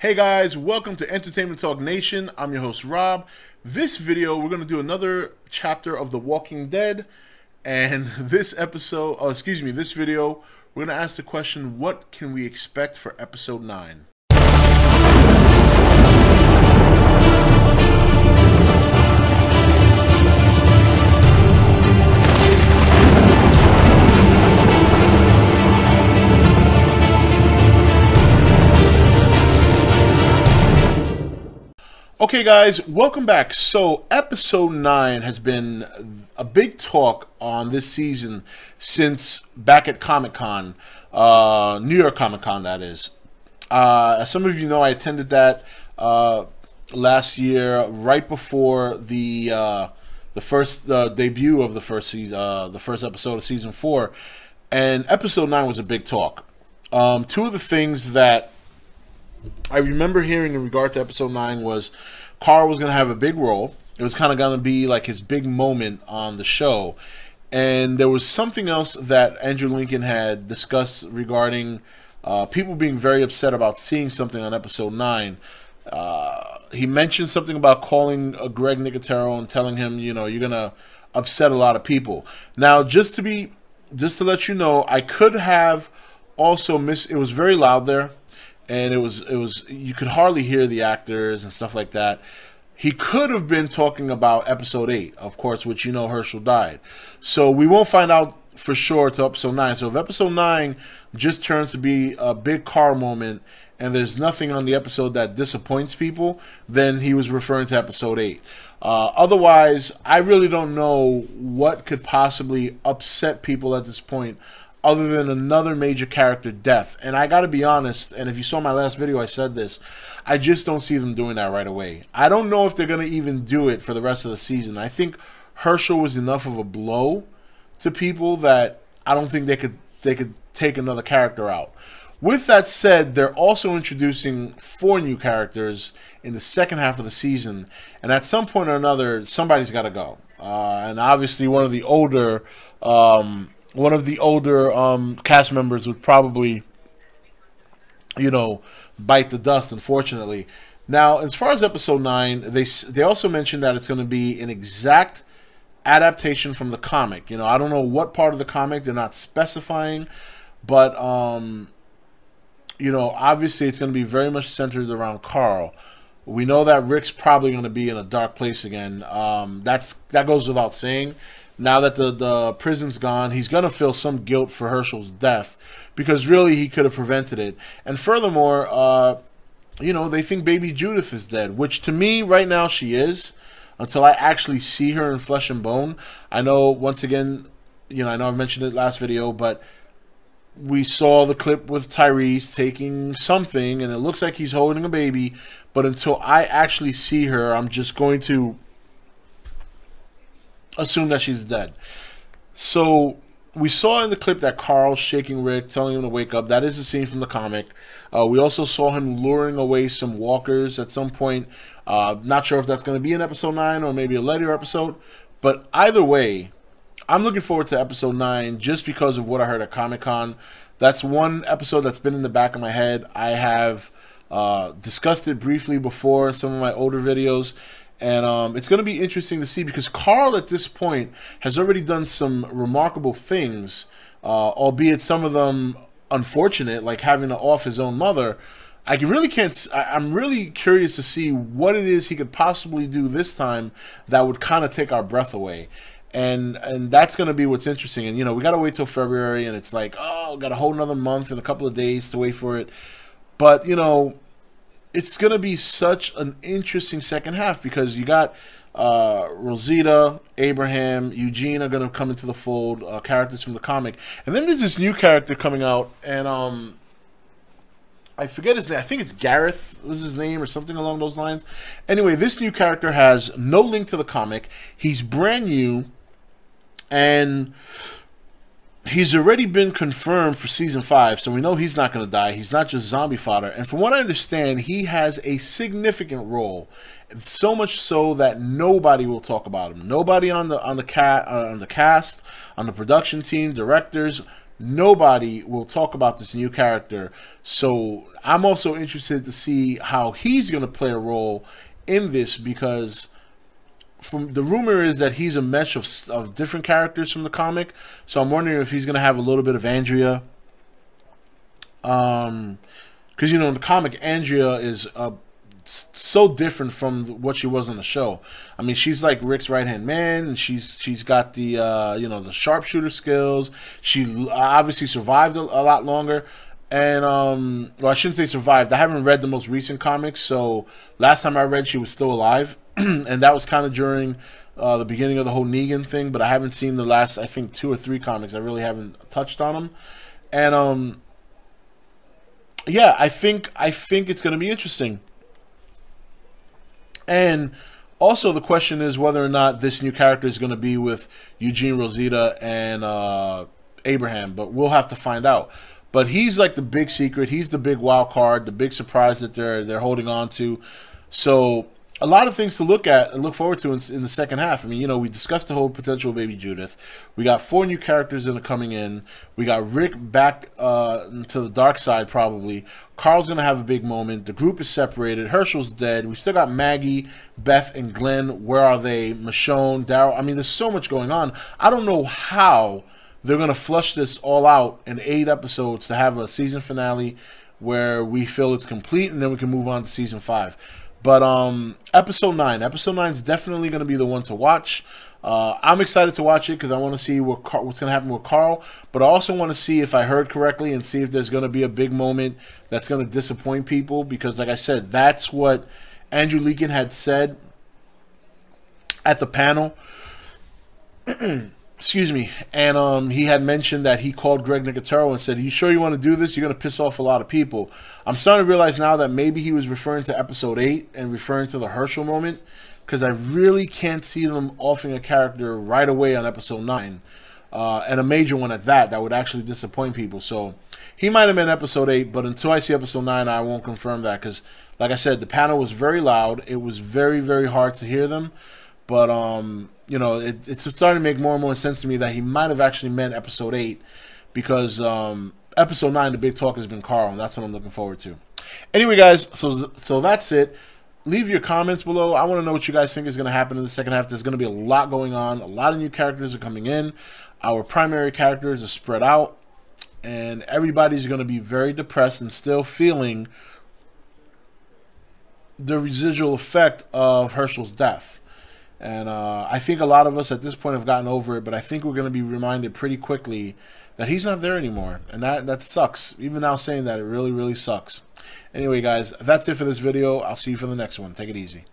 Hey guys, welcome to Entertainment Talk Nation. I'm your host Rob. This video, we're going to do another chapter of The Walking Dead. And this video, we're going to ask the question, what can we expect for episode 9? Okay guys, welcome back. So episode 9 has been a big talk on this season since back at Comic-Con, New York Comic-Con that is. As some of you know, I attended that last year right before the first debut of the first season, the first episode of season 4, and episode 9 was a big talk. Two of the things that I remember hearing in regard to episode 9 was Carl was going to have a big role. It was kind of going to be like his big moment on the show. And there was something else that Andrew Lincoln had discussed regarding people being very upset about seeing something on episode 9. He mentioned something about calling Greg Nicotero and telling him, you know, you're going to upset a lot of people. Now, just to let you know, I could have also it was very loud there. And it was you could hardly hear the actors and stuff like that. He could have been talking about episode 8, of course, which you know Herschel died. So we won't find out for sure till episode 9. So if episode 9 just turns to be a big car moment and there's nothing on the episode that disappoints people, then he was referring to episode 8. Otherwise, I really don't know what could possibly upset people at this point, other than another major character death. And I gotta be honest, and if you saw my last video I said this, I just don't see them doing that right away. I don't know if they're gonna even do it for the rest of the season. I think Herschel was enough of a blow to people that I don't think they could take another character out. With that said, they're also introducing 4 new characters in the second half of the season, and at some point or another, somebody's got to go. And obviously, one of the older cast members would probably, you know, bite the dust, unfortunately. Now, as far as episode 9, they also mentioned that it's going to be an exact adaptation from the comic. You know, I don't know what part of the comic they're not specifying, but you know, obviously it's going to be very much centered around Carl. We know that Rick's probably going to be in a dark place again. That goes without saying. Now that the prison's gone, he's going to feel some guilt for Herschel's death because really he could have prevented it. And furthermore, you know, they think baby Judith is dead, which to me right now she is, until I actually see her in flesh and bone. I know, once again, you know, I know I mentioned it last video, but we saw the clip with Tyrese taking something and it looks like he's holding a baby, but until I actually see her, I'm just going to assume that she's dead. So we saw in the clip that Carl's shaking Rick, telling him to wake up. That is a scene from the comic. We also saw him luring away some walkers at some point. Not sure if that's going to be in episode 9 or maybe a later episode, but either way, I'm looking forward to episode 9 just because of what I heard at Comic-Con. That's one episode that's been in the back of my head. I have discussed it briefly before in some of my older videos. And it's going to be interesting to see because Carl at this point has already done some remarkable things, albeit some of them unfortunate, like having to off his own mother. I'm really curious to see what it is he could possibly do this time that would kind of take our breath away. And that's going to be what's interesting. And, you know, we got to wait till February, and it's like, oh, got a whole another month and a couple of days to wait for it. But, you know, it's going to be such an interesting second half because you got Rosita, Abraham, Eugene are going to come into the fold, characters from the comic. And then there's this new character coming out, and I forget his name. I think it's Gareth was his name or something along those lines. Anyway, this new character has no link to the comic. He's brand new, and he's already been confirmed for season 5, so we know he's not going to die. He's not just zombie fodder. And from what I understand, he has a significant role, so much so that nobody will talk about him. Nobody on the cast, on the production team, directors, nobody will talk about this new character. So I'm also interested to see how he's going to play a role in this, because from the rumor is that he's a mesh of different characters from the comic. So I'm wondering if he's going to have a little bit of Andrea. Because, you know, in the comic, Andrea is so different from what she was on the show. I mean, she's like Rick's right-hand man, and she's got the, you know, the sharpshooter skills. She obviously survived a lot longer. And, well, I shouldn't say survived. I haven't read the most recent comics, so last time I read, she was still alive. And that was kind of during the beginning of the whole Negan thing, but I haven't seen the last, I think, 2 or 3 comics. I really haven't touched on them. And, yeah, I think it's going to be interesting. And also the question is whether or not this new character is going to be with Eugene, Rosita, and Abraham, but we'll have to find out. But he's like the big secret. He's the big wild card, the big surprise that they're holding on to. So a lot of things to look at and look forward to in the second half. I mean, you know, we discussed the whole potential baby Judith. We got 4 new characters that are coming in. We got Rick back to the dark side, probably. Carl's going to have a big moment. The group is separated. Herschel's dead. We still got Maggie, Beth, and Glenn. Where are they? Michonne, Daryl. I mean, there's so much going on. I don't know how they're going to flush this all out in 8 episodes to have a season finale where we feel it's complete, and then we can move on to season 5. But episode 9 is definitely going to be the one to watch. I'm excited to watch it because I want to see what's going to happen with Carl. But I also want to see if I heard correctly and see if there's going to be a big moment that's going to disappoint people. Because, like I said, that's what Andrew Lincoln had said at the panel. Excuse me. And he had mentioned that he called Greg Nicotero and said, "Are you sure you want to do this? You're going to piss off a lot of people." I'm starting to realize now that maybe he was referring to episode 8 and referring to the Herschel moment, because I really can't see them offering a character right away on episode 9, and a major one at that would actually disappoint people. So he might have been episode 8, but until I see episode 9, I won't confirm that, because, like I said, the panel was very loud. It was very, very hard to hear them. But, you know, it's starting to make more and more sense to me that he might have actually meant episode 8, because episode 9, the big talk has been Carl, and that's what I'm looking forward to. Anyway, guys, so that's it. Leave your comments below. I want to know what you guys think is going to happen in the second half. There's going to be a lot going on. A lot of new characters are coming in. Our primary characters are spread out, and everybody's going to be very depressed and still feeling the residual effect of Herschel's death. And I think a lot of us at this point have gotten over it, but I think we're going to be reminded pretty quickly that he's not there anymore. And that sucks. Even now saying that, it really, really sucks. Anyway, guys, that's it for this video. I'll see you for the next one. Take it easy.